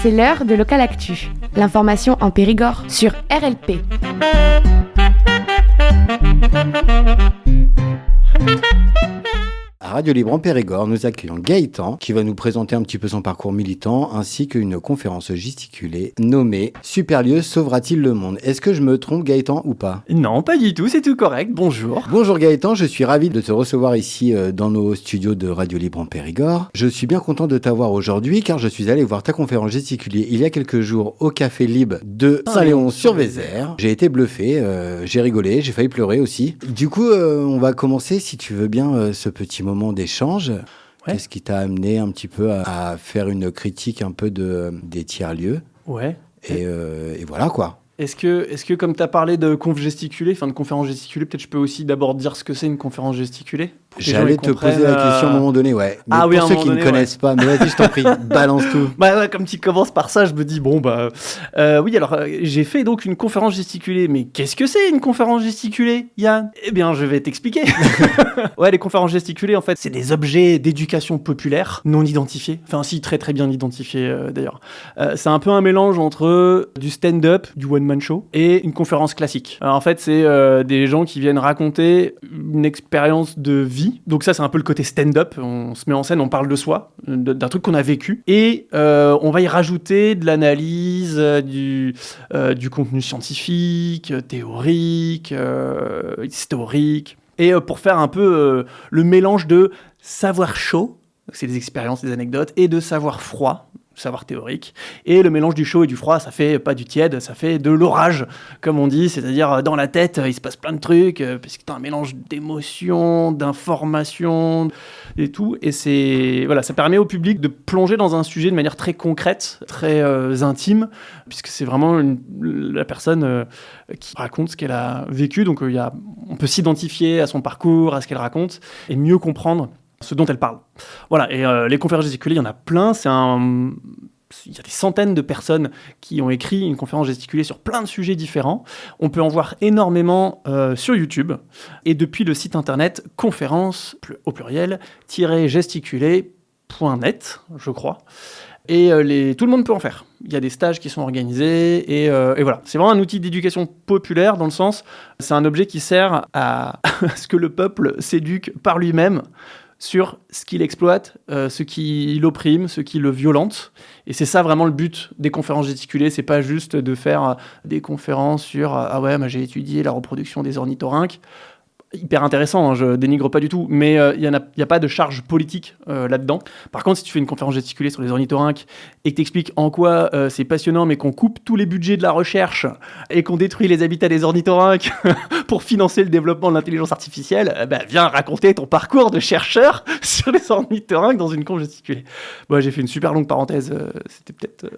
C'est l'heure de Local Actu, l'information en Périgord sur RLP. À Radio Libre en Périgord, nous accueillons Gaëtan qui va nous présenter un petit peu son parcours militant ainsi qu'une conférence gesticulée nommée « Superlieu sauvera-t-il le monde ?» Est-ce que je me trompe Gaëtan ou pas ? Non, pas du tout, c'est tout correct, bonjour. Bonjour Gaëtan, je suis ravi de te recevoir ici dans nos studios de Radio Libre en Périgord. Je suis bien content de t'avoir aujourd'hui car je suis allé voir ta conférence gesticulée il y a quelques jours au Café Libre de Saint-Léon-sur-Vézère. J'ai été bluffé, j'ai rigolé, j'ai failli pleurer aussi. Du coup, on va commencer si tu veux bien ce petit moment d'échange. Ouais. Qu'est-ce qui t'a amené un petit peu à faire une critique un peu des tiers-lieux ? Ouais. Et voilà quoi. Est-ce que comme tu as parlé de de conférence gesticulée, peut-être je peux aussi d'abord dire ce que c'est une conférence gesticulée ? J'allais te poser la question à un moment donné, ouais. Mais pour ceux qui ne connaissent pas, mais vas-y, je t'en prie, balance tout. Bah ouais, comme tu commences par ça, je me dis, oui, alors j'ai fait donc une conférence gesticulée. Mais qu'est-ce que c'est une conférence gesticulée, Yann ? Eh bien, je vais t'expliquer. Ouais, les conférences gesticulées, en fait, c'est des objets d'éducation populaire non identifiés. Enfin, si, très très bien identifiés d'ailleurs. C'est un peu un mélange entre du stand-up, du one-man show, et une conférence classique. Alors, en fait, c'est des gens qui viennent raconter une expérience de vie. Donc ça, c'est un peu le côté stand-up. On se met en scène, on parle de soi, d'un truc qu'on a vécu. Et on va y rajouter de l'analyse, du contenu scientifique, théorique, historique. Et pour faire un peu le mélange de savoir chaud, c'est des expériences, des anecdotes, et de savoir froid, savoir théorique, et le mélange du chaud et du froid, ça fait pas du tiède, ça fait de l'orage, comme on dit, c'est-à-dire dans la tête, il se passe plein de trucs, parce que t'as un mélange d'émotions, d'informations, et tout, et ça permet au public de plonger dans un sujet de manière très concrète, très intime, puisque c'est vraiment la personne qui raconte ce qu'elle a vécu, donc on peut s'identifier à son parcours, à ce qu'elle raconte, et mieux comprendre ce dont elle parle. Voilà, et les conférences gesticulées, il y en a plein, il y a des centaines de personnes qui ont écrit une conférence gesticulée sur plein de sujets différents. On peut en voir énormément sur YouTube, et depuis le site internet conférence, au pluriel, -gesticulé.net, je crois. Et tout le monde peut en faire. Il y a des stages qui sont organisés, et voilà. C'est vraiment un outil d'éducation populaire, dans le sens, c'est un objet qui sert à ce que le peuple s'éduque par lui-même, sur ce qu'il exploite, ce qui l'opprime, ce qui le violente. Et c'est ça vraiment le but des conférences gesticulées. C'est pas juste de faire des conférences sur j'ai étudié la reproduction des ornithorynques. Hyper intéressant, hein, je dénigre pas du tout, mais il y a pas de charge politique là-dedans. Par contre, si tu fais une conférence gesticulée sur les ornithorynques et que t'expliques en quoi c'est passionnant, mais qu'on coupe tous les budgets de la recherche et qu'on détruit les habitats des ornithorynques pour financer le développement de l'intelligence artificielle, viens raconter ton parcours de chercheur sur les ornithorynques dans une conférence gesticulée. Bon, j'ai fait une super longue parenthèse, c'était peut-être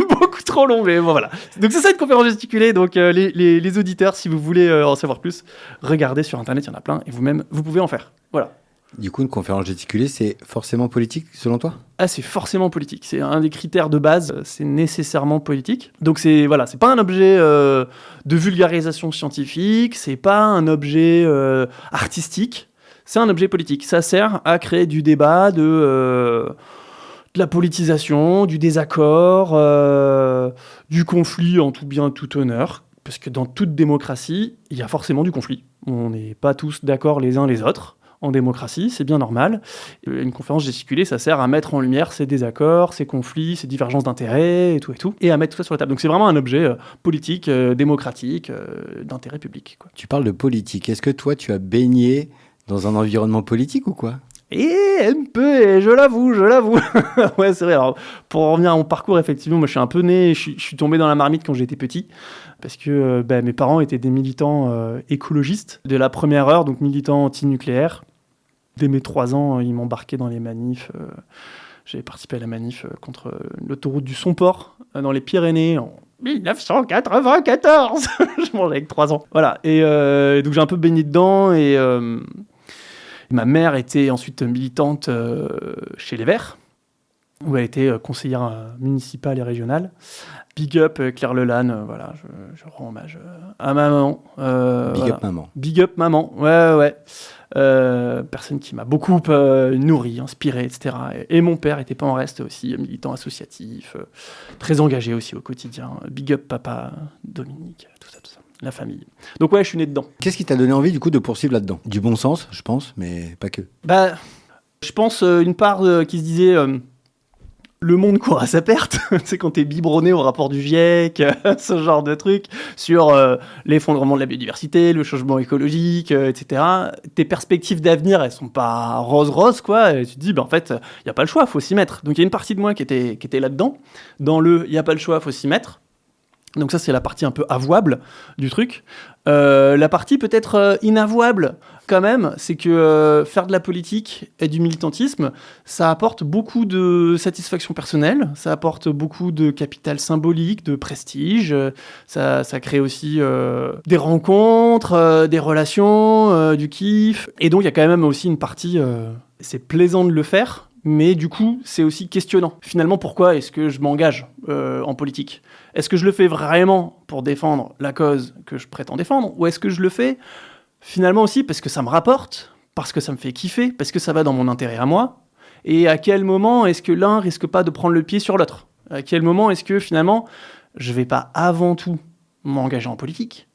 beaucoup trop long, mais bon, voilà. Donc c'est ça une conférence gesticulée, donc les auditeurs, si vous voulez en savoir plus, regardez sur Internet, il y en a plein, et vous-même, vous pouvez en faire. Voilà. Du coup, une conférence gesticulée, c'est forcément politique, selon toi ? Ah, c'est forcément politique. C'est un des critères de base, c'est nécessairement politique. Donc, c'est pas un objet de vulgarisation scientifique, c'est pas un objet artistique, c'est un objet politique. Ça sert à créer du débat, de la politisation, du désaccord, du conflit en tout bien, tout honneur. Parce que dans toute démocratie, il y a forcément du conflit. On n'est pas tous d'accord les uns les autres. En démocratie, c'est bien normal. Une conférence gesticulée, ça sert à mettre en lumière ces désaccords, ces conflits, ces divergences d'intérêts, et tout, et à mettre tout ça sur la table. Donc c'est vraiment un objet politique, démocratique, d'intérêt public, quoi. Tu parles de politique. Est-ce que toi, tu as baigné dans un environnement politique ou quoi ? Et un peu, je l'avoue. Ouais, c'est vrai. Alors, pour revenir à mon parcours, effectivement, moi, je suis un peu né, je suis tombé dans la marmite quand j'étais petit, parce que mes parents étaient des militants écologistes de la première heure, donc militants anti-nucléaires. Dès mes 3 ans, ils m'embarquaient dans les manifs. J'avais participé à la manif contre l'autoroute du Somport, dans les Pyrénées, en 1994. Je mangeais avec 3 ans. Voilà, et donc j'ai un peu baigné dedans, et ma mère était ensuite militante chez les Verts. où elle était conseillère municipale et régionale. Big up Claire Lelanne, voilà, je rends hommage à maman. Big up maman. Big up maman, ouais. Personne qui m'a beaucoup nourri, inspiré, etc. Et mon père était pas en reste aussi, militant associatif, très engagé aussi au quotidien. Big up papa, Dominique, tout ça, la famille. Donc ouais, je suis né dedans. Qu'est-ce qui t'a donné envie du coup de poursuivre là-dedans? Du bon sens, je pense, mais pas que. Bah, je pense une part qui se disait... le monde court à sa perte, c'est quand t'es biberonné au rapport du GIEC, ce genre de truc, sur l'effondrement de la biodiversité, le changement écologique, etc. Tes perspectives d'avenir, elles sont pas rose-rose, quoi, et tu te dis, en fait, il n'y a pas le choix, faut s'y mettre. Donc il y a une partie de moi qui était là-dedans, dans le « il n'y a pas le choix, faut s'y mettre ». Donc ça, c'est la partie un peu avouable du truc. La partie peut-être inavouable, quand même, c'est que faire de la politique et du militantisme, ça apporte beaucoup de satisfaction personnelle, ça apporte beaucoup de capital symbolique, de prestige, ça crée aussi des rencontres, des relations, du kiff. Et donc, il y a quand même aussi une partie... c'est plaisant de le faire, mais du coup, c'est aussi questionnant. Finalement, pourquoi est-ce que je m'engage en politique ? Est-ce que je le fais vraiment pour défendre la cause que je prétends défendre ? Ou est-ce que je le fais finalement aussi parce que ça me rapporte, parce que ça me fait kiffer, parce que ça va dans mon intérêt à moi ? Et à quel moment est-ce que l'un risque pas de prendre le pied sur l'autre ? À quel moment est-ce que finalement, je vais pas avant tout m'engager en politique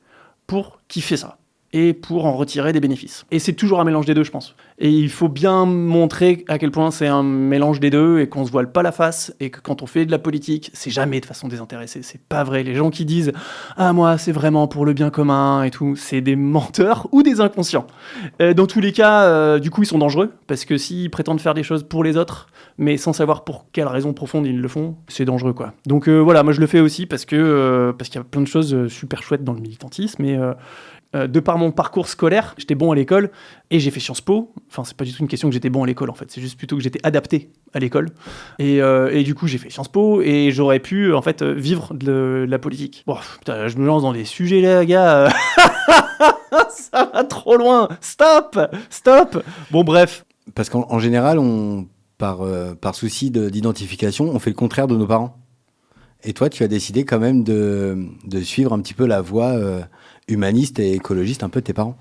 pour kiffer ça ? Et pour en retirer des bénéfices. Et c'est toujours un mélange des deux, je pense. Et il faut bien montrer à quel point c'est un mélange des deux et qu'on se voile pas la face et que quand on fait de la politique, c'est jamais de façon désintéressée. C'est pas vrai. Les gens qui disent « Ah, moi, c'est vraiment pour le bien commun et tout », c'est des menteurs ou des inconscients. Dans tous les cas, du coup, ils sont dangereux parce que s'ils prétendent faire des choses pour les autres, mais sans savoir pour quelles raisons profondes ils le font, c'est dangereux, quoi. Donc voilà, moi je le fais aussi parce qu'il y a plein de choses super chouettes dans le militantisme et... de par mon parcours scolaire, j'étais bon à l'école et j'ai fait Sciences Po. Enfin, c'est pas du tout une question que j'étais bon à l'école en fait, c'est juste plutôt que j'étais adapté à l'école. Et du coup, j'ai fait Sciences Po et j'aurais pu en fait vivre de la politique. Bon, putain, je me lance dans des sujets là, gars. Ça va trop loin. Stop. Bon, bref. Parce qu'en général, par souci d'identification, on fait le contraire de nos parents. Et toi, tu as décidé quand même de suivre un petit peu la voie humaniste et écologiste un peu de tes parents.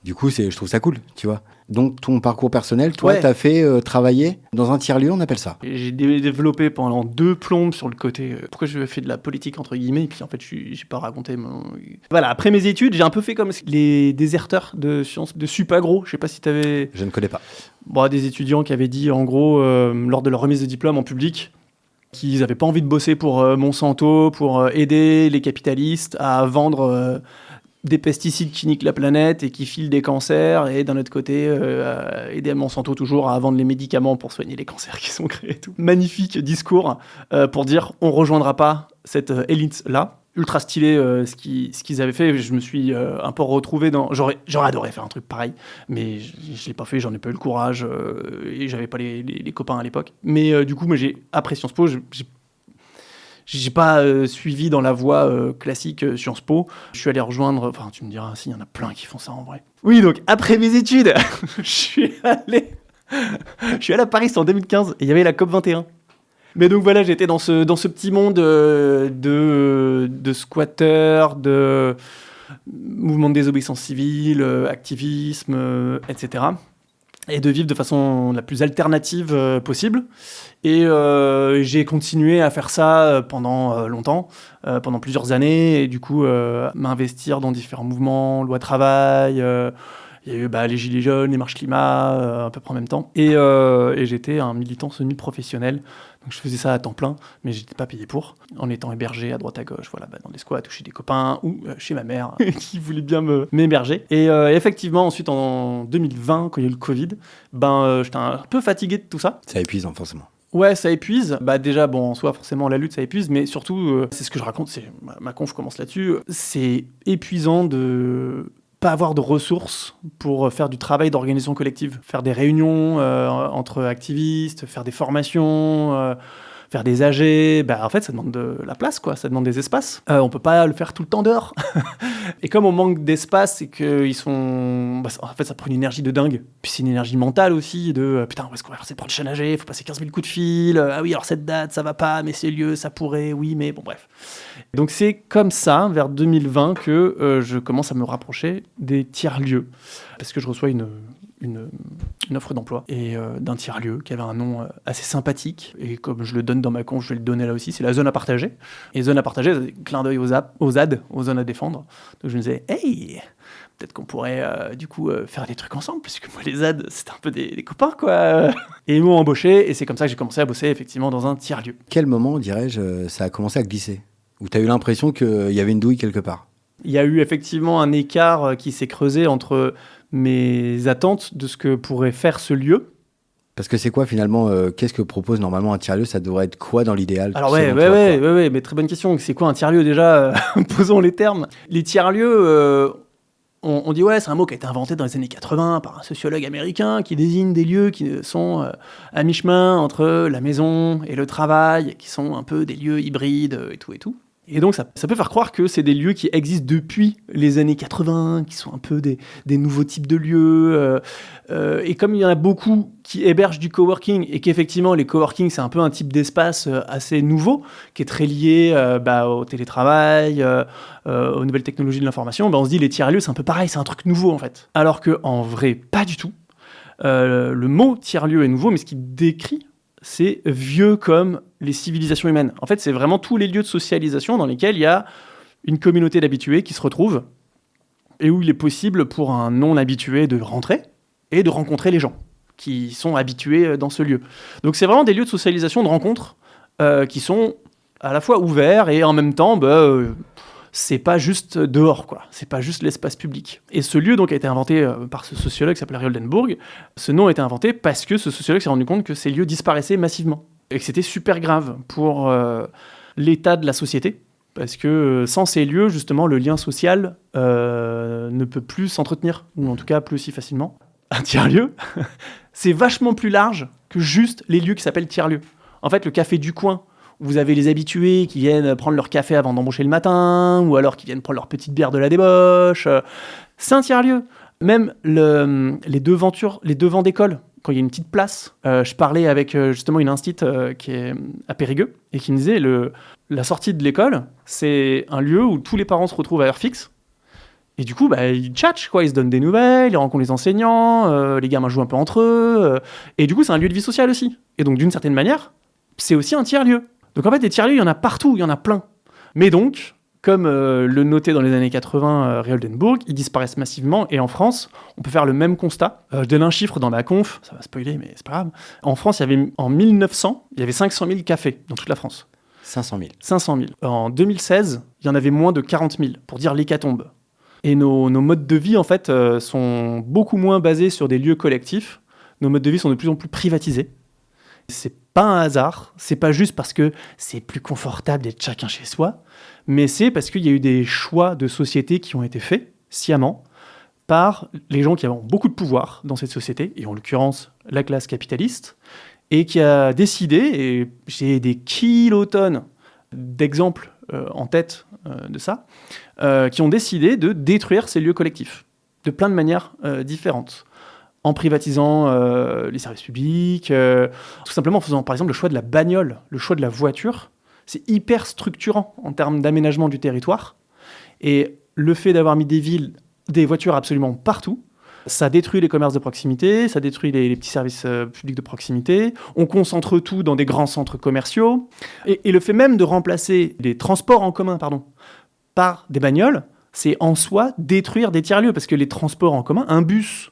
Du coup, je trouve ça cool, tu vois. Donc, ton parcours personnel, toi, t'as fait travailler dans un tiers-lieu, on appelle ça. J'ai développé pendant 2 plombes sur le côté pourquoi je fais de la politique, entre guillemets, et puis en fait, j'ai pas raconté mon... Voilà, après mes études, j'ai un peu fait comme les déserteurs de sciences, de Supagro, je sais pas si t'avais... Je ne connais pas. Bon, des étudiants qui avaient dit, en gros, lors de leur remise de diplôme en public, qu'ils n'avaient pas envie de bosser pour Monsanto, pour aider les capitalistes à vendre des pesticides qui niquent la planète et qui filent des cancers, et d'un autre côté, aider Monsanto toujours à vendre les médicaments pour soigner les cancers qui sont créés et tout. Magnifique discours pour dire on ne rejoindra pas cette élite-là. Ultra stylé ce qu'ils avaient fait. Je me suis un peu retrouvé dans... J'aurais adoré faire un truc pareil, mais je ne l'ai pas fait, j'en ai pas eu le courage, et j'avais pas les copains à l'époque. Mais du coup, moi, après Sciences Po, j'ai pas suivi dans la voie classique Sciences Po. Je suis allé rejoindre... Enfin, tu me diras, si, il y en a plein qui font ça en vrai. Oui, donc, après mes études, je suis allé à Paris, c'était en 2015, et il y avait la COP21. Mais donc voilà, j'étais dans ce petit monde de squatteurs, de mouvement de désobéissance civile, activisme, etc. Et de vivre de façon la plus alternative possible. Et j'ai continué à faire ça pendant longtemps, pendant plusieurs années, et du coup m'investir dans différents mouvements, loi travail... Il y a eu les Gilets jaunes, les marches climat, à peu près en même temps. Et j'étais un militant semi-professionnel. Donc je faisais ça à temps plein, mais je n'étais pas payé pour. En étant hébergé à droite à gauche, voilà, dans des squats, ou chez des copains, ou chez ma mère, qui voulait bien m'héberger. Et effectivement, ensuite, en 2020, quand il y a eu le Covid, j'étais un peu fatigué de tout ça. Ça épuise, forcément. Ouais, ça épuise. Déjà, en soi, forcément, la lutte, ça épuise, mais surtout, c'est ce que je raconte, ma conf commence là-dessus, c'est épuisant de... pas avoir de ressources pour faire du travail d'organisation collective, faire des réunions entre activistes, faire des formations, faire des AG, en fait, ça demande de la place, quoi. Ça demande des espaces. On peut pas le faire tout le temps dehors. Et comme on manque d'espace, c'est qu'ils sont... en fait, ça prend une énergie de dingue. Puis c'est une énergie mentale aussi, de putain, où est-ce qu'on va faire ces prochaines AG? Il faut passer 15 000 coups de fil. Ah oui, alors cette date, ça va pas, mais ces lieux, ça pourrait, oui, mais bon, bref. Donc c'est comme ça, vers 2020, que je commence à me rapprocher des tiers-lieux. Parce que je reçois une offre d'emploi et d'un tiers-lieu qui avait un nom assez sympathique. Et comme je le donne dans ma conf, je vais le donner là aussi, c'est la zone à partager. Et zone à partager, c'est clin d'œil aux ZAD, aux zones à défendre. Donc je me disais, hey, peut-être qu'on pourrait faire des trucs ensemble, puisque moi les ZAD, c'était un peu des copains, quoi. Et ils m'ont embauché, et c'est comme ça que j'ai commencé à bosser effectivement dans un tiers-lieu. Quel moment, dirais-je, ça a commencé à glisser? Où tu as eu l'impression qu'il y avait une douille quelque part? Il y a eu effectivement un écart qui s'est creusé entre mes attentes de ce que pourrait faire ce lieu. Parce que c'est quoi finalement, qu'est-ce que propose normalement un tiers-lieu? Ça devrait être quoi dans l'idéal? Alors ouais, mais très bonne question. C'est quoi un tiers-lieu déjà? Posons les termes. Les tiers-lieux, on dit ouais, c'est un mot qui a été inventé dans les années 80 par un sociologue américain qui désigne des lieux qui sont à mi-chemin entre la maison et le travail, qui sont un peu des lieux hybrides et tout et tout. Et donc ça peut faire croire que c'est des lieux qui existent depuis les années 80, qui sont un peu des nouveaux types de lieux. Et comme il y en a beaucoup qui hébergent du coworking, et qu'effectivement les coworking c'est un peu un type d'espace assez nouveau, qui est très lié au télétravail, aux nouvelles technologies de l'information, on se dit les tiers-lieux c'est un peu pareil, c'est un truc nouveau en fait. Alors qu'en vrai, pas du tout. Le mot tiers-lieu est nouveau, mais ce qu'il décrit, c'est vieux comme les civilisations humaines. En fait, c'est vraiment tous les lieux de socialisation dans lesquels il y a une communauté d'habitués qui se retrouvent et où il est possible pour un non-habitué de rentrer et de rencontrer les gens qui sont habitués dans ce lieu. Donc c'est vraiment des lieux de socialisation, de rencontres qui sont à la fois ouverts et en même temps... c'est pas juste dehors, quoi. C'est pas juste l'espace public. Et ce lieu donc a été inventé par ce sociologue qui s'appelle Harry Oldenburg. Ce nom a été inventé parce que ce sociologue s'est rendu compte que ces lieux disparaissaient massivement et que c'était super grave pour l'état de la société. Parce que sans ces lieux, justement, le lien social ne peut plus s'entretenir, ou en tout cas plus aussi facilement. Un tiers-lieu, c'est vachement plus large que juste les lieux qui s'appellent tiers-lieux. En fait, le café du coin, vous avez les habitués qui viennent prendre leur café avant d'embaucher le matin, ou alors qui viennent prendre leur petite bière de la débauche. C'est un tiers-lieu. Même les devants d'école, quand il y a une petite place. Je parlais avec justement une instite qui est à Périgueux, et qui me disait la sortie de l'école, c'est un lieu où tous les parents se retrouvent à heure fixe. Et du coup, ils tchatchent, quoi. Ils se donnent des nouvelles, ils rencontrent les enseignants, les gamins jouent un peu entre eux. Et du coup, c'est un lieu de vie sociale aussi. Et donc, d'une certaine manière, c'est aussi un tiers-lieu. Donc en fait, les tiers-lieux, il y en a partout, il y en a plein. Mais donc, comme le notait dans les années 80 Harry Oldenburg, ils disparaissent massivement. Et en France, on peut faire le même constat. Je donne un chiffre dans ma conf, ça va spoiler, mais c'est pas grave. En France, en 1900, il y avait 500 000 cafés dans toute la France. 500 000. 500 000. En 2016, il y en avait moins de 40 000, pour dire l'hécatombe. Et nos modes de vie, en fait, sont beaucoup moins basés sur des lieux collectifs. Nos modes de vie sont de plus en plus privatisés. C'est pas un hasard, c'est pas juste parce que c'est plus confortable d'être chacun chez soi, mais c'est parce qu'il y a eu des choix de société qui ont été faits sciemment par les gens qui ont beaucoup de pouvoir dans cette société, et en l'occurrence la classe capitaliste, et qui a décidé, et j'ai des kilotonnes d'exemples en tête de ça, qui ont décidé de détruire ces lieux collectifs, de plein de manières différentes. En privatisant les services publics, tout simplement en faisant par exemple le choix de la bagnole, le choix de la voiture. C'est hyper structurant en termes d'aménagement du territoire. Et le fait d'avoir mis des voitures absolument partout, ça détruit les commerces de proximité, ça détruit les petits services publics de proximité, on concentre tout dans des grands centres commerciaux. Et le fait même de remplacer les transports en commun par des bagnoles, c'est en soi détruire des tiers-lieux, parce que les transports en commun, un bus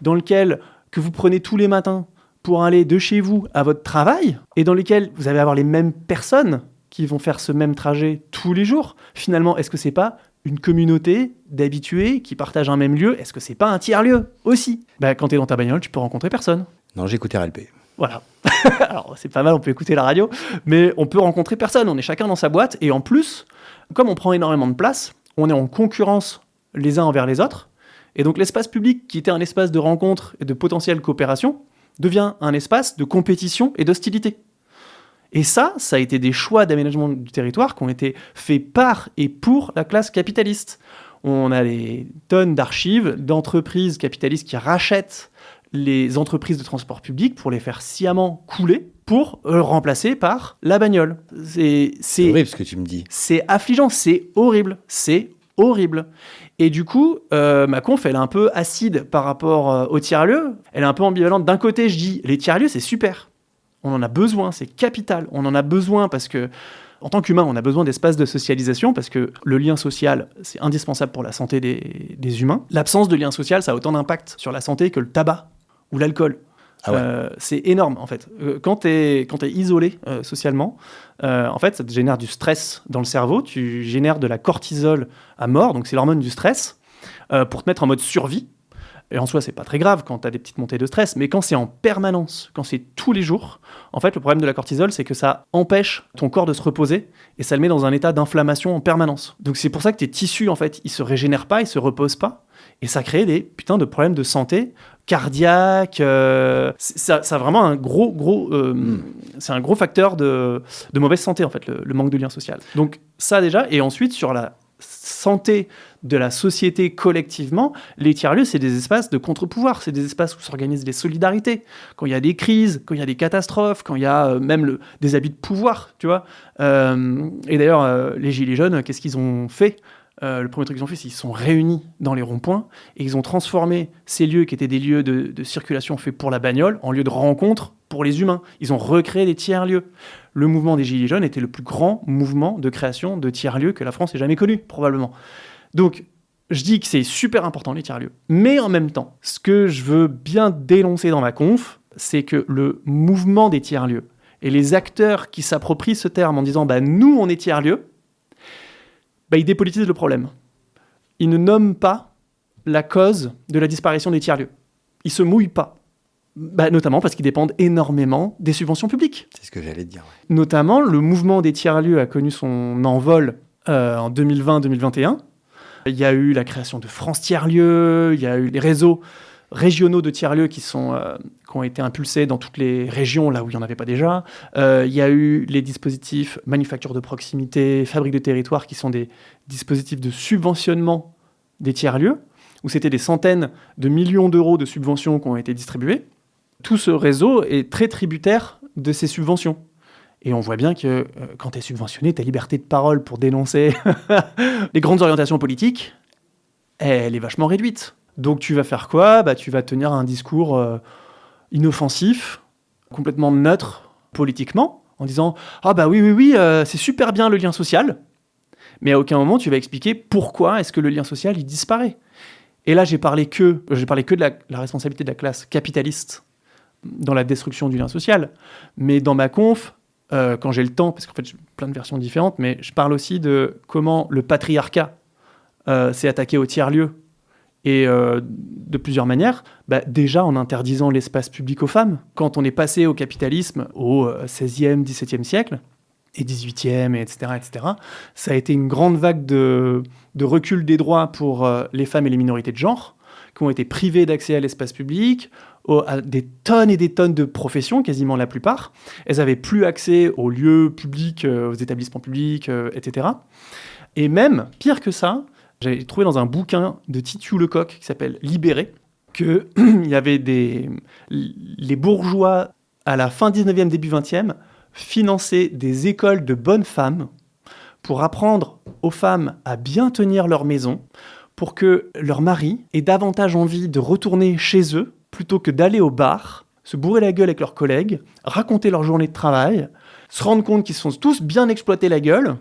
dans lequel que vous prenez tous les matins pour aller de chez vous à votre travail, et dans lequel vous allez avoir les mêmes personnes qui vont faire ce même trajet tous les jours, finalement, est-ce que c'est pas une communauté d'habitués qui partagent un même lieu? Est-ce que c'est pas un tiers-lieu aussi? Quand t'es dans ta bagnole, tu peux rencontrer personne. Non, j'écoute RLP. Voilà. Alors, c'est pas mal, on peut écouter la radio, mais on peut rencontrer personne. On est chacun dans sa boîte, et en plus, comme on prend énormément de place, on est en concurrence les uns envers les autres. Et donc l'espace public, qui était un espace de rencontre et de potentielle coopération, devient un espace de compétition et d'hostilité. Et ça a été des choix d'aménagement du territoire qui ont été faits par et pour la classe capitaliste. On a des tonnes d'archives d'entreprises capitalistes qui rachètent les entreprises de transport public pour les faire sciemment couler pour remplacer par la bagnole. C'est horrible ce que tu me dis. C'est affligeant, c'est horrible. Et du coup, ma conf, elle est un peu acide par rapport aux tiers-lieux. Elle est un peu ambivalente. D'un côté, je dis, les tiers-lieux, c'est super. On en a besoin, c'est capital. On en a besoin parce que, en tant qu'humain, on a besoin d'espaces de socialisation parce que le lien social, c'est indispensable pour la santé des humains. L'absence de lien social, ça a autant d'impact sur la santé que le tabac ou l'alcool. Ah ouais. C'est énorme, en fait. Quand t'es isolé socialement, en fait, ça te génère du stress dans le cerveau. Tu génères de la cortisol à mort, donc c'est l'hormone du stress, pour te mettre en mode survie. Et en soi, c'est pas très grave quand t'as des petites montées de stress, mais quand c'est en permanence, quand c'est tous les jours, en fait, le problème de la cortisol, c'est que ça empêche ton corps de se reposer et ça le met dans un état d'inflammation en permanence. Donc c'est pour ça que tes tissus, en fait, ils se régénèrent pas, ils se reposent pas, et ça crée des putains de problèmes de santé cardiaque. Ça a vraiment un c'est un gros facteur de mauvaise santé, en fait, le manque de lien social. Donc ça déjà, et ensuite sur la santé de la société collectivement, les tiers-lieux, c'est des espaces de contre-pouvoir, c'est des espaces où s'organisent les solidarités, quand il y a des crises, quand il y a des catastrophes, quand il y a même des abus de pouvoir, tu vois. Et d'ailleurs, les Gilets jaunes, qu'est-ce qu'ils ont fait ? Le premier truc qu'ils ont fait, c'est qu'ils se sont réunis dans les ronds-points et ils ont transformé ces lieux qui étaient des lieux de circulation faits pour la bagnole en lieux de rencontre pour les humains. Ils ont recréé des tiers-lieux. Le mouvement des Gilets jaunes était le plus grand mouvement de création de tiers-lieux que la France ait jamais connu, probablement. Donc, je dis que c'est super important, les tiers-lieux. Mais en même temps, ce que je veux bien dénoncer dans ma conf, c'est que le mouvement des tiers-lieux et les acteurs qui s'approprient ce terme en disant « nous, on est tiers-lieux », ils dépolitisent le problème. Ils ne nomment pas la cause de la disparition des tiers-lieux. Ils se mouillent pas. Notamment parce qu'ils dépendent énormément des subventions publiques. C'est ce que j'allais te dire. Ouais. Notamment, le mouvement des tiers-lieux a connu son envol en 2020-2021. Il y a eu la création de France Tiers-Lieux, il y a eu les réseaux régionaux de tiers-lieux qui ont été impulsés dans toutes les régions, là où il n'y en avait pas déjà. Il y a eu les dispositifs manufactures de proximité, fabriques de territoire, qui sont des dispositifs de subventionnement des tiers-lieux, où c'était des centaines de millions d'euros de subventions qui ont été distribuées. Tout ce réseau est très tributaire de ces subventions. Et on voit bien que quand tu es subventionné, ta liberté de parole pour dénoncer les grandes orientations politiques, elle est vachement réduite. Donc tu vas faire quoi ? Tu vas tenir un discours inoffensif, complètement neutre politiquement, en disant « Ah oui, c'est super bien le lien social », mais à aucun moment tu vas expliquer pourquoi est-ce que le lien social il disparaît. Et là j'ai parlé que de la responsabilité de la classe capitaliste dans la destruction du lien social, mais dans ma conf, quand j'ai le temps, parce qu'en fait j'ai plein de versions différentes, mais je parle aussi de comment le patriarcat s'est attaqué aux tiers-lieux, et de plusieurs manières, déjà en interdisant l'espace public aux femmes. Quand on est passé au capitalisme au XVIe, XVIIe siècle, et XVIIIe, etc., ça a été une grande vague de recul des droits pour les femmes et les minorités de genre, qui ont été privées d'accès à l'espace public, à des tonnes et des tonnes de professions, quasiment la plupart. Elles n'avaient plus accès aux lieux publics, aux établissements publics, etc. Et même, pire que ça, j'ai trouvé dans un bouquin de Titiou Lecoq qui s'appelle « Libéré » qu'il y avait les bourgeois, à la fin 19e, début 20e, finançaient des écoles de bonnes femmes pour apprendre aux femmes à bien tenir leur maison, pour que leur mari ait davantage envie de retourner chez eux plutôt que d'aller au bar, se bourrer la gueule avec leurs collègues, raconter leur journée de travail, se rendre compte qu'ils se sont tous bien exploités la gueule,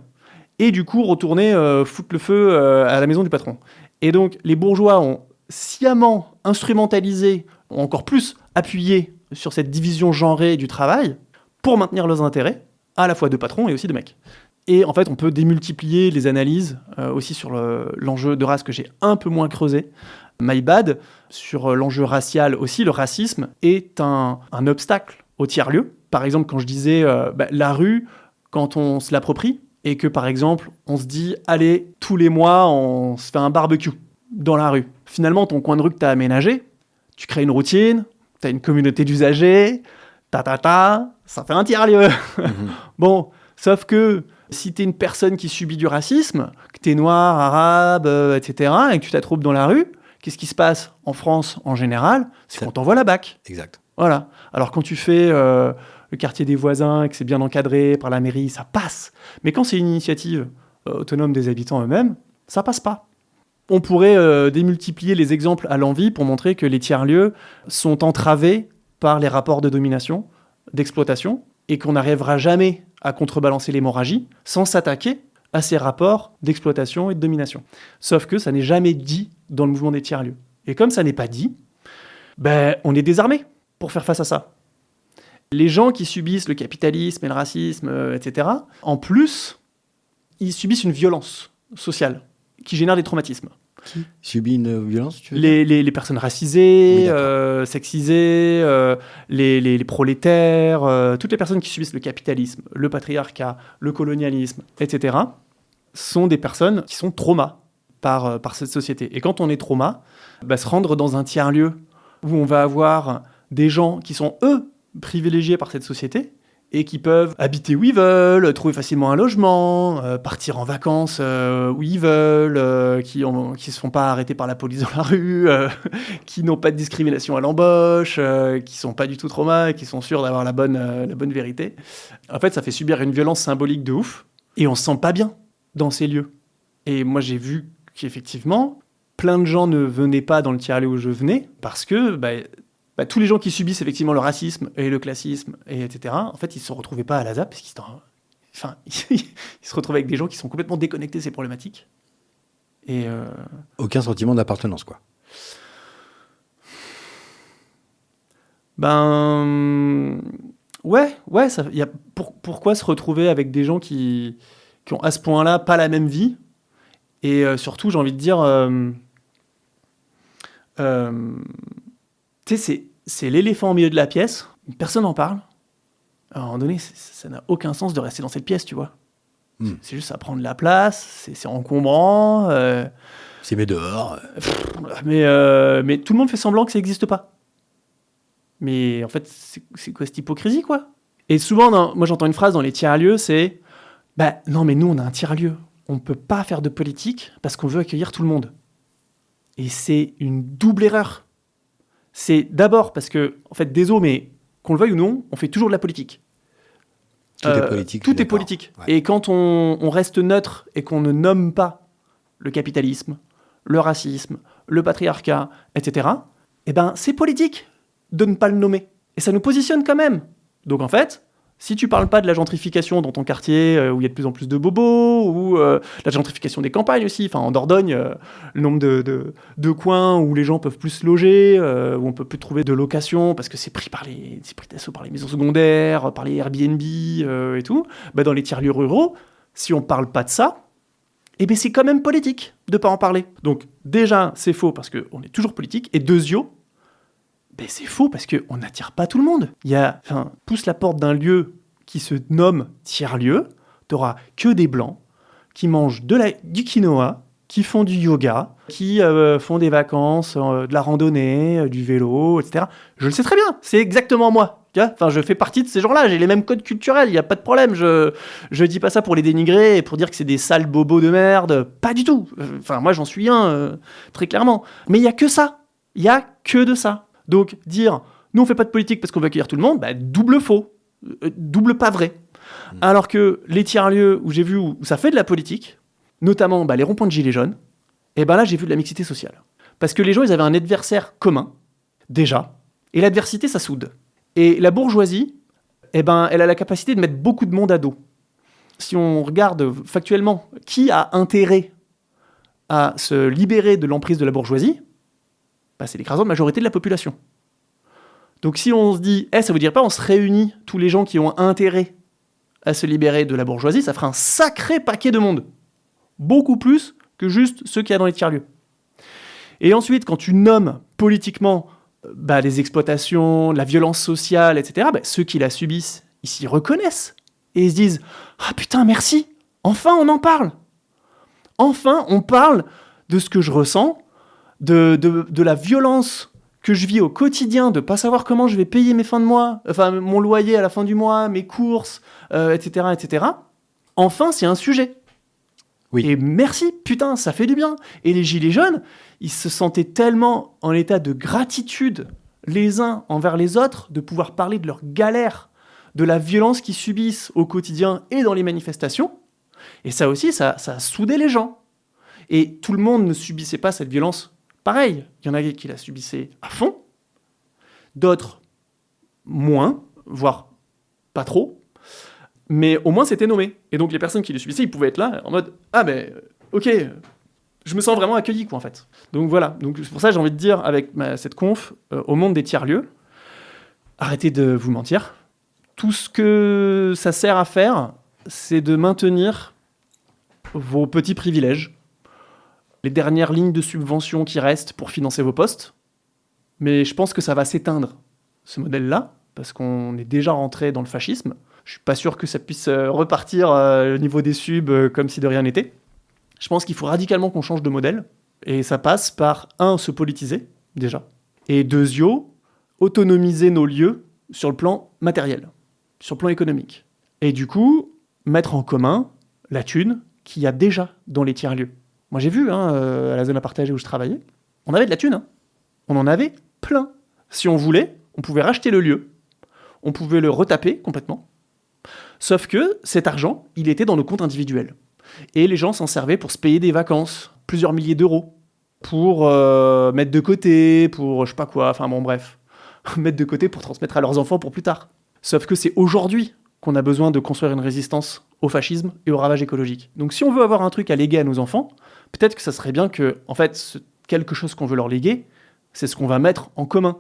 et du coup retourner foutre le feu à la maison du patron. Et donc les bourgeois ont sciemment instrumentalisé, ont encore plus appuyé sur cette division genrée du travail pour maintenir leurs intérêts, à la fois de patrons et aussi de mecs. Et en fait, on peut démultiplier les analyses aussi sur l'enjeu de race que j'ai un peu moins creusé. My bad, sur l'enjeu racial aussi, le racisme est un obstacle au tiers-lieu. Par exemple, quand je disais la rue, quand on se l'approprie, et que, par exemple, on se dit « Allez, tous les mois, on se fait un barbecue dans la rue ». Finalement, ton coin de rue que tu as aménagé, tu crées une routine, tu as une communauté d'usagers, ça fait un tiers-lieu. Bon, sauf que si t'es une personne qui subit du racisme, que t'es noir, arabe, etc., et que tu t'attroupes dans la rue, qu'est-ce qui se passe en France en général? C'est qu'on t'envoie la BAC. Exact. Voilà. Alors quand tu fais le quartier des voisins et que c'est bien encadré par la mairie, ça passe. Mais quand c'est une initiative autonome des habitants eux-mêmes, ça passe pas. On pourrait démultiplier les exemples à l'envi pour montrer que les tiers-lieux sont entravés par les rapports de domination, d'exploitation, et qu'on n'arrivera jamais à contrebalancer l'hémorragie sans s'attaquer à ces rapports d'exploitation et de domination. Sauf que ça n'est jamais dit dans le mouvement des tiers-lieux. Et comme ça n'est pas dit, on est désarmé pour faire face à ça. Les gens qui subissent le capitalisme et le racisme, etc., en plus, ils subissent une violence sociale qui génère des traumatismes. Qui subit une violence, tu veux dire ? Les personnes racisées, Oui, sexisées, les prolétaires, toutes les personnes qui subissent le capitalisme, le patriarcat, le colonialisme, etc., sont des personnes qui sont traumas par cette société. Et quand on est trauma, se rendre dans un tiers-lieu où on va avoir des gens qui sont, eux, privilégiés par cette société et qui peuvent habiter où ils veulent, trouver facilement un logement, partir en vacances où ils veulent, qui se font pas arrêter par la police dans la rue, qui n'ont pas de discrimination à l'embauche, qui sont pas du tout traumas et qui sont sûrs d'avoir la bonne vérité. En fait, ça fait subir une violence symbolique de ouf et on se sent pas bien dans ces lieux. Et moi, j'ai vu qu'effectivement, plein de gens ne venaient pas dans le tiers-lieu où je venais parce que tous les gens qui subissent effectivement le racisme et le classisme, etc., en fait, ils ne se retrouvaient pas à la ZAP, parce qu'ils se retrouvaient avec des gens qui sont complètement déconnectés de ces problématiques. Et aucun sentiment d'appartenance, quoi. Ouais, pourquoi se retrouver avec des gens qui ont à ce point-là pas la même vie? Et surtout, j'ai envie de dire... tu sais, c'est l'éléphant au milieu de la pièce, personne n'en parle. À un moment donné, ça n'a aucun sens de rester dans cette pièce, tu vois. C'est juste ça prend de la place, c'est encombrant. C'est mis dehors. Mais tout le monde fait semblant que ça n'existe pas. Mais en fait, c'est quoi cette hypocrisie, quoi? Et souvent, moi j'entends une phrase dans les tiers-lieux, c'est « Non, mais nous, on a un tiers-lieu. On ne peut pas faire de politique parce qu'on veut accueillir tout le monde. » Et c'est une double erreur. C'est d'abord parce que, en fait, désolé, mais qu'on le veuille ou non, on fait toujours de la politique. Tout est politique. Tout est politique. Ouais. Et quand on reste neutre et qu'on ne nomme pas le capitalisme, le racisme, le patriarcat, etc., c'est politique de ne pas le nommer. Et ça nous positionne quand même. Donc en fait, si tu parles pas de la gentrification dans ton quartier où il y a de plus en plus de bobos, ou la gentrification des campagnes aussi, enfin en Dordogne, le nombre de coins où les gens peuvent plus se loger, où on peut plus trouver de location parce que c'est pris d'assaut par les maisons secondaires, par les Airbnb et tout, dans les tiers-lieux ruraux, si on parle pas de ça, c'est quand même politique de pas en parler. Donc déjà, c'est faux parce qu'on est toujours politique, et deuxièmement, c'est faux parce qu'on n'attire pas tout le monde. Pousse la porte d'un lieu qui se nomme tiers-lieu, t'auras que des blancs qui mangent du quinoa, qui font du yoga, qui font des vacances, de la randonnée, du vélo, etc. Je le sais très bien, c'est exactement moi. Je fais partie de ces gens-là, j'ai les mêmes codes culturels, il n'y a pas de problème. Je dis pas ça pour les dénigrer et pour dire que c'est des sales bobos de merde, pas du tout. Moi j'en suis un, très clairement. Mais il n'y a que ça, il n'y a que de ça. Donc, dire « nous, on ne fait pas de politique parce qu'on veut accueillir tout le monde », double faux, double pas vrai. Alors que les tiers-lieux où j'ai vu où ça fait de la politique, notamment les ronds-points de gilets jaunes, là, j'ai vu de la mixité sociale. Parce que les gens, ils avaient un adversaire commun, déjà, et l'adversité, ça soude. Et la bourgeoisie, elle a la capacité de mettre beaucoup de monde à dos. Si on regarde factuellement qui a intérêt à se libérer de l'emprise de la bourgeoisie, c'est l'écrasante majorité de la population. Donc si on se dit, ça veut dire pas on se réunit tous les gens qui ont intérêt à se libérer de la bourgeoisie, ça fera un sacré paquet de monde. Beaucoup plus que juste ceux qu'il y a dans les tiers-lieux. Et ensuite, quand tu nommes politiquement les exploitations, la violence sociale, etc., ceux qui la subissent, ils s'y reconnaissent. Et ils se disent, ah putain, merci, enfin on en parle. Enfin on parle de ce que je ressens, de la violence que je vis au quotidien, de pas savoir comment je vais payer mes fins de mois, enfin mon loyer à la fin du mois, mes courses, etc., etc. Enfin, c'est un sujet. Oui. Et merci, putain, ça fait du bien. Et les gilets jaunes, ils se sentaient tellement en état de gratitude les uns envers les autres, de pouvoir parler de leurs galères, de la violence qu'ils subissent au quotidien et dans les manifestations. Et ça aussi, ça a soudé les gens. Et tout le monde ne subissait pas cette violence pareil. Il y en a qui la subissaient à fond, d'autres moins, voire pas trop. Mais au moins, c'était nommé. Et donc, les personnes qui les subissaient, ils pouvaient être là en mode « Ah, mais ok, je me sens vraiment accueilli, quoi, en fait. » Donc voilà. Donc, c'est pour ça que j'ai envie de dire, avec cette conf, au monde des tiers-lieux, arrêtez de vous mentir. Tout ce que ça sert à faire, c'est de maintenir vos petits privilèges, les dernières lignes de subvention qui restent pour financer vos postes. Mais je pense que ça va s'éteindre, ce modèle-là, parce qu'on est déjà rentré dans le fascisme. Je suis pas sûr que ça puisse repartir au niveau des subs comme si de rien n'était. Je pense qu'il faut radicalement qu'on change de modèle. Et ça passe par, 1, se politiser, déjà. Et 2, autonomiser nos lieux sur le plan matériel, sur le plan économique. Et du coup, mettre en commun la thune qu'il y a déjà dans les tiers-lieux. Moi, j'ai vu, à la zone à partager où je travaillais, on avait de la thune. Hein. On en avait plein. Si on voulait, on pouvait racheter le lieu. On pouvait le retaper complètement. Sauf que cet argent, il était dans nos comptes individuels. Et les gens s'en servaient pour se payer des vacances, plusieurs milliers d'euros, pour mettre de côté, pour je sais pas quoi, enfin bon bref, mettre de côté pour transmettre à leurs enfants pour plus tard. Sauf que c'est aujourd'hui qu'on a besoin de construire une résistance au fascisme et au ravage écologique. Donc si on veut avoir un truc à léguer à nos enfants, peut-être que ça serait bien que, en fait, quelque chose qu'on veut leur léguer, c'est ce qu'on va mettre en commun.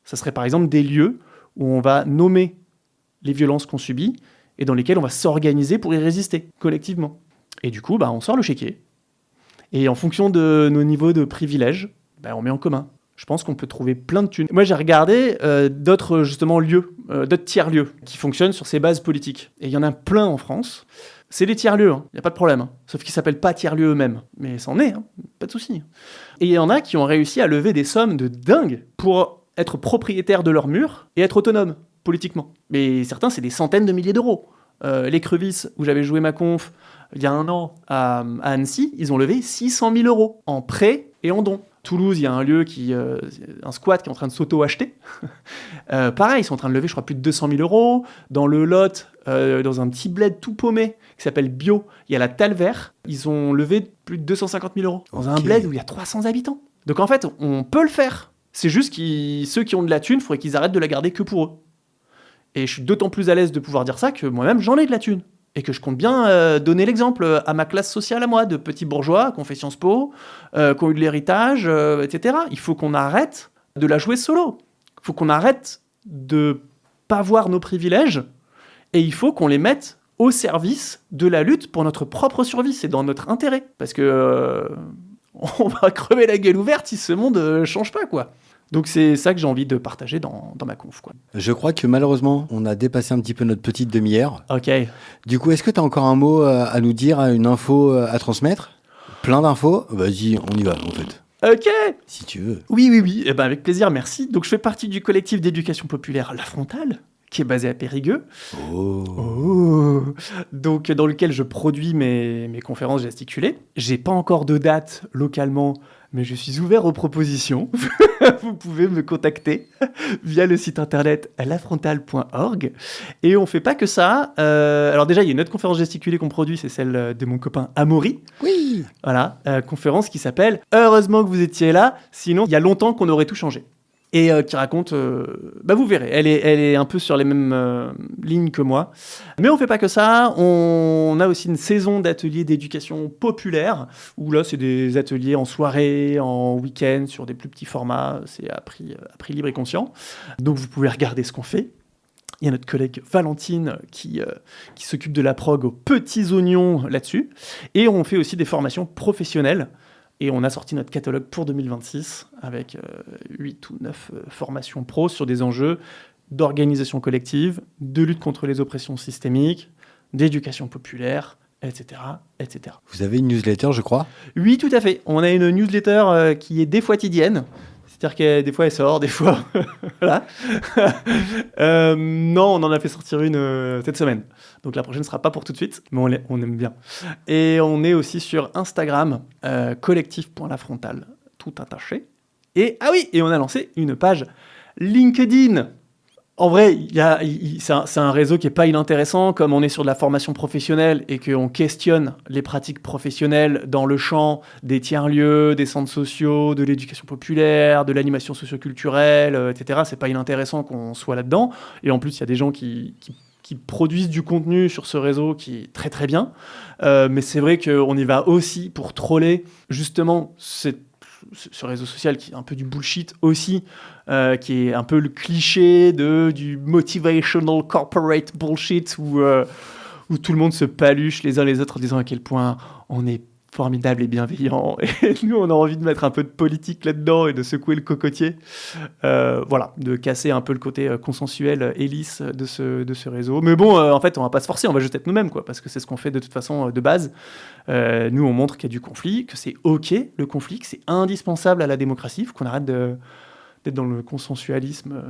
Ça serait par exemple des lieux où on va nommer les violences qu'on subit et dans lesquelles on va s'organiser pour y résister collectivement. Et du coup, on sort le chéquier. Et en fonction de nos niveaux de privilèges, on met en commun. Je pense qu'on peut trouver plein de thunes. Moi, j'ai regardé d'autres justement lieux, d'autres tiers-lieux qui fonctionnent sur ces bases politiques. Et il y en a plein en France. C'est les tiers-lieux, il n'y a pas de problème. Sauf qu'ils ne s'appellent pas tiers-lieux eux-mêmes. Mais c'en est, pas de souci. Et il y en a qui ont réussi à lever des sommes de dingue pour être propriétaires de leurs murs et être autonomes politiquement. Mais certains, c'est des centaines de milliers d'euros. L'écrevisse, où j'avais joué ma conf il y a 1 an à Annecy, ils ont levé 600 000 euros en prêt et en don. Toulouse, il y a un lieu un squat qui est en train de s'auto-acheter. Pareil, ils sont en train de lever, je crois, plus de 200 000 euros. Dans le Lot, dans un petit bled tout paumé qui s'appelle Bio, il y a la Talvert. Ils ont levé plus de 250 000 euros dans un bled où il y a 300 habitants. Donc en fait, on peut le faire. C'est juste que ceux qui ont de la thune, il faudrait qu'ils arrêtent de la garder que pour eux. Et je suis d'autant plus à l'aise de pouvoir dire ça que moi-même, j'en ai de la thune. Et que je compte bien donner l'exemple à ma classe sociale à moi, de petits bourgeois qui ont fait Sciences Po, qui ont eu de l'héritage, etc. Il faut qu'on arrête de la jouer solo. Il faut qu'on arrête de pas voir nos privilèges et il faut qu'on les mette au service de la lutte pour notre propre survie. C'est dans notre intérêt. Parce que on va crever la gueule ouverte si ce monde change pas, quoi. Donc c'est ça que j'ai envie de partager dans ma conf, quoi. Je crois que malheureusement, on a dépassé un petit peu notre petite demi-heure. Ok. Du coup, est-ce que tu as encore un mot à nous dire, une info à transmettre ? Plein d'infos ? Vas-y, on y va en fait. Ok. Si tu veux. Oui. Eh ben, avec plaisir, merci. Donc je fais partie du collectif d'éducation populaire La Frontale, qui est basé à Périgueux. Oh. Donc dans lequel je produis mes conférences gesticulées. J'ai pas encore de date localement, mais je suis ouvert aux propositions. Vous pouvez me contacter via le site internet lafrontale.org. Et on fait pas que ça. Alors déjà, il y a une autre conférence gesticulée qu'on produit, c'est celle de mon copain Amaury. Oui. Voilà, conférence qui s'appelle « Heureusement que vous étiez là, sinon il y a longtemps qu'on aurait tout changé ». Et qui raconte, vous verrez, elle est un peu sur les mêmes lignes que moi. Mais on fait pas que ça, on a aussi une saison d'ateliers d'éducation populaire, où là c'est des ateliers en soirée, en week-end, sur des plus petits formats, c'est à prix libre et conscient. Donc vous pouvez regarder ce qu'on fait. Il y a notre collègue Valentine qui s'occupe de la prog aux petits oignons là-dessus. Et on fait aussi des formations professionnelles. Et on a sorti notre catalogue pour 2026 avec 8 ou 9 formations pro sur des enjeux d'organisation collective, de lutte contre les oppressions systémiques, d'éducation populaire, etc., etc. Vous avez une newsletter, je crois ? Oui, tout à fait. On a une newsletter qui est défoitidienne, C'est-à-dire que des fois elle sort, des fois... voilà. Non, on en a fait sortir une cette semaine. Donc la prochaine sera pas pour tout de suite, mais on aime bien. Et on est aussi sur Instagram, collectif.lafrontale, tout attaché. Et on a lancé une page LinkedIn. En vrai, c'est un réseau qui est pas inintéressant, comme on est sur de la formation professionnelle et qu'on questionne les pratiques professionnelles dans le champ des tiers-lieux, des centres sociaux, de l'éducation populaire, de l'animation socio-culturelle, etc. C'est pas inintéressant qu'on soit là-dedans. Et en plus, il y a des gens qui produisent du contenu sur ce réseau qui est très très bien. Mais c'est vrai qu'on y va aussi pour troller justement ce réseau social qui est un peu du bullshit aussi, qui est un peu le cliché du motivational corporate bullshit où tout le monde se paluche les uns les autres en disant à quel point on est formidable et bienveillant. Et nous, on a envie de mettre un peu de politique là-dedans et de secouer le cocotier. Voilà, de casser un peu le côté consensuel et lisse de ce réseau. Mais bon, en fait, on va pas se forcer, on va juste être nous-mêmes, quoi, parce que c'est ce qu'on fait de toute façon de base. Nous, on montre qu'il y a du conflit, que c'est OK, le conflit, que c'est indispensable à la démocratie, qu'on arrête d'être dans le consensualisme.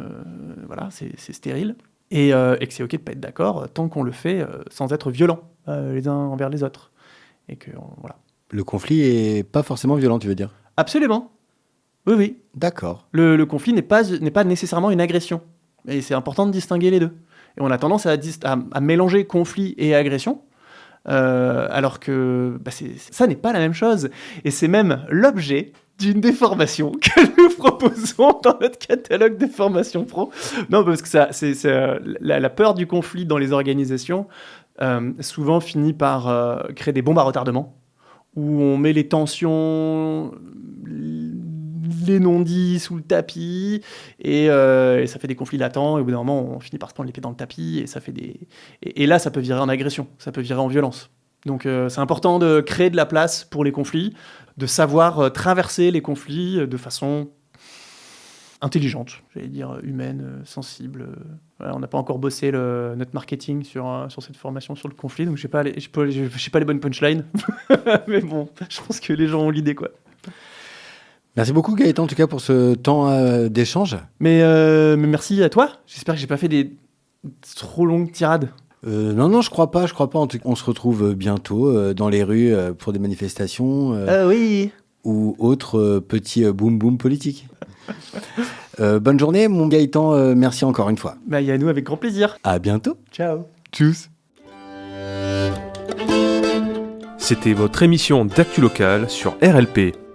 Voilà, c'est stérile. Et que c'est OK de pas être d'accord tant qu'on le fait sans être violent les uns envers les autres. Et que, voilà. Le conflit est pas forcément violent, tu veux dire? Absolument. Oui. D'accord. Le conflit n'est pas nécessairement une agression. Et c'est important de distinguer les deux. Et on a tendance à mélanger conflit et agression, alors que ça n'est pas la même chose. Et c'est même l'objet d'une des formations que nous proposons dans notre catalogue de formations pro. Non, parce que la peur du conflit dans les organisations souvent finit par créer des bombes à retardement, où on met les tensions, les non-dits sous le tapis, et ça fait des conflits latents, et au bout d'un moment, on finit par se prendre l'épée dans le tapis, et ça fait et là, ça peut virer en agression, ça peut virer en violence. Donc c'est important de créer de la place pour les conflits, de savoir traverser les conflits de façon intelligente, j'allais dire humaine, sensible. Voilà, on n'a pas encore bossé notre marketing sur cette formation sur le conflit, donc je sais pas les bonnes punchlines, mais bon, je pense que les gens ont l'idée, quoi. Merci beaucoup Gaëtan, en tout cas, pour ce temps d'échange. Mais merci à toi. J'espère que j'ai pas fait des trop longues tirades. Non, je crois pas. En tout cas, on se retrouve bientôt dans les rues pour des manifestations. Oui. Ou autres petits boum-boum politiques. Bonne journée, mon Gaëtan. Merci encore une fois. Yannou, avec grand plaisir. À bientôt. Ciao. Tchuss. C'était votre émission d'actu locale sur RLP.